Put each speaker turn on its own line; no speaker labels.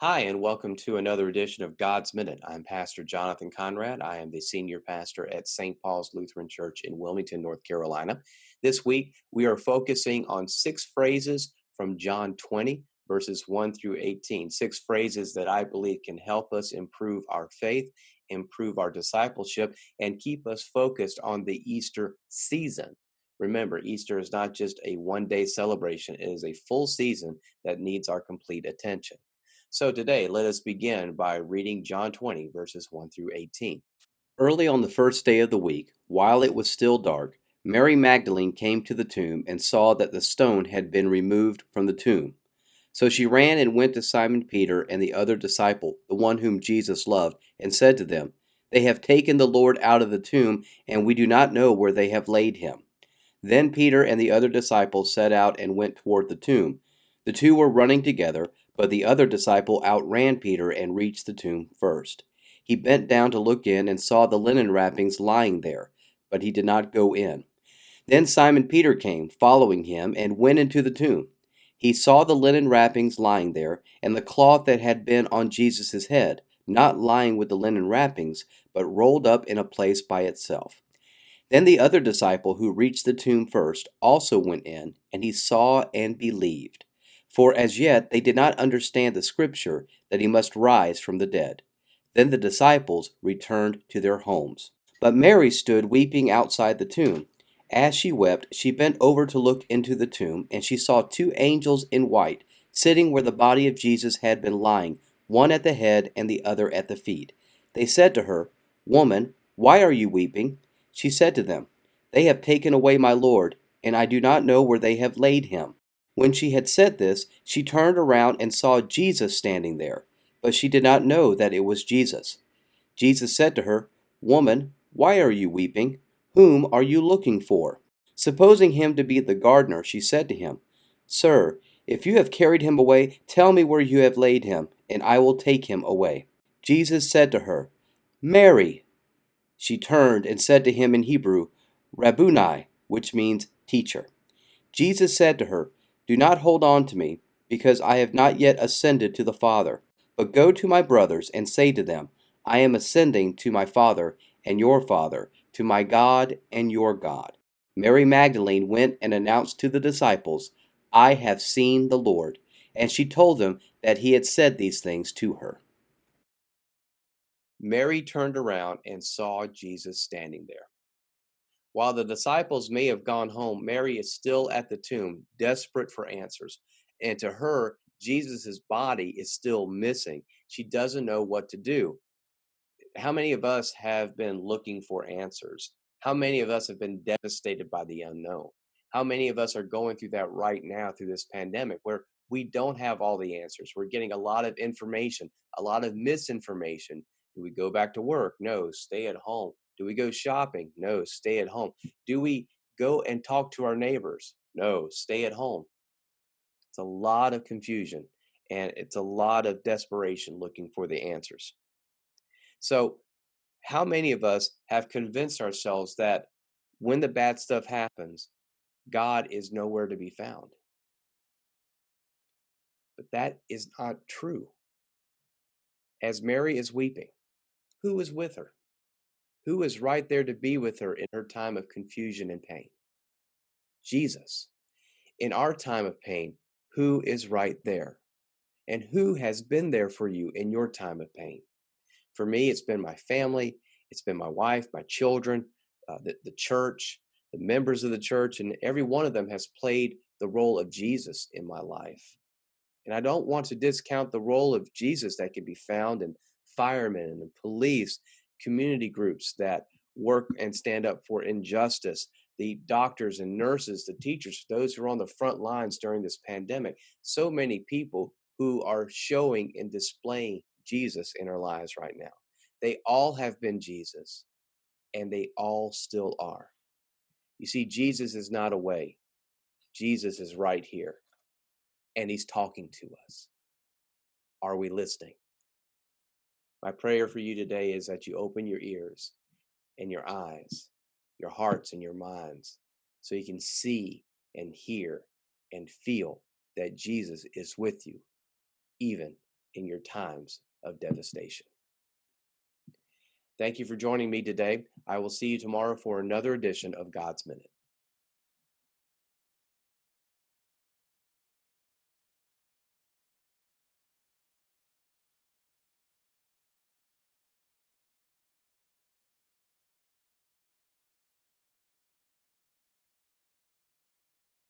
Hi, and welcome to another edition of God's Minute. I'm Pastor Jonathan Conrad. I am the senior pastor at St. Paul's Lutheran Church in Wilmington, North Carolina. This week, we are focusing on 6 phrases from John 20, verses 1 through 18. 6 phrases that I believe can help us improve our faith, improve our discipleship, and keep us focused on the Easter season. Remember, Easter is not just a one-day celebration, it is a full season that needs our complete attention. So today, let us begin by reading John 20, verses 1 through 18. Early on the first day of the week, while it was still dark, Mary Magdalene came to the tomb and saw that the stone had been removed from the tomb. So she ran and went to Simon Peter and the other disciple, the one whom Jesus loved, and said to them, "They have taken the Lord out of the tomb, and we do not know where they have laid him." Then Peter and the other disciple set out and went toward the tomb. The two were running together, but the other disciple outran Peter and reached the tomb first. He bent down to look in and saw the linen wrappings lying there, but he did not go in. Then Simon Peter came, following him, and went into the tomb. He saw the linen wrappings lying there, and the cloth that had been on Jesus' head, not lying with the linen wrappings, but rolled up in a place by itself. Then the other disciple who reached the tomb first also went in, and he saw and believed. For as yet they did not understand the scripture that he must rise from the dead. Then the disciples returned to their homes. But Mary stood weeping outside the tomb. As she wept, she bent over to look into the tomb, and she saw 2 angels in white, sitting where the body of Jesus had been lying, one at the head and the other at the feet. They said to her, "Woman, why are you weeping?" She said to them, "They have taken away my Lord, and I do not know where they have laid him." When she had said this, she turned around and saw Jesus standing there, but she did not know that it was Jesus. Jesus said to her, "Woman, why are you weeping? Whom are you looking for?" Supposing him to be the gardener, she said to him, "Sir, if you have carried him away, tell me where you have laid him, and I will take him away." Jesus said to her, "Mary." She turned and said to him in Hebrew, "Rabboni," which means teacher. Jesus said to her, "Do not hold on to me, because I have not yet ascended to the Father. But go to my brothers and say to them, I am ascending to my Father and your Father, to my God and your God." Mary Magdalene went and announced to the disciples, "I have seen the Lord." And she told them that he had said these things to her. Mary turned around and saw Jesus standing there. While the disciples may have gone home, Mary is still at the tomb, desperate for answers. And to her, Jesus' body is still missing. She doesn't know what to do. How many of us have been looking for answers? How many of us have been devastated by the unknown? How many of us are going through that right now through this pandemic where we don't have all the answers? We're getting a lot of information, a lot of misinformation. Do we go back to work? No, stay at home. Do we go shopping? No, stay at home. Do we go and talk to our neighbors? No, stay at home. It's a lot of confusion and it's a lot of desperation looking for the answers. So, how many of us have convinced ourselves that when the bad stuff happens, God is nowhere to be found? But that is not true. As Mary is weeping, who is with her? Who is right there to be with her in her time of confusion and pain? Jesus. In our time of pain, who is right there? And who has been there for you in your time of pain? For me, it's been my family, it's been my wife, my children, the church, the members of the church, and every one of them has played the role of Jesus in my life. And I don't want to discount the role of Jesus that can be found in firemen and police, community groups that work and stand up for injustice, the doctors and nurses, the teachers, those who are on the front lines during this pandemic. So many people who are showing and displaying Jesus in our lives right now. They all have been Jesus, and they all still are. You see, Jesus is not away. Jesus is right here, and he's talking to us. Are we listening? My prayer for you today is that you open your ears and your eyes, your hearts and your minds, so you can see and hear and feel that Jesus is with you, even in your times of devastation. Thank you for joining me today. I will see you tomorrow for another edition of God's Minute.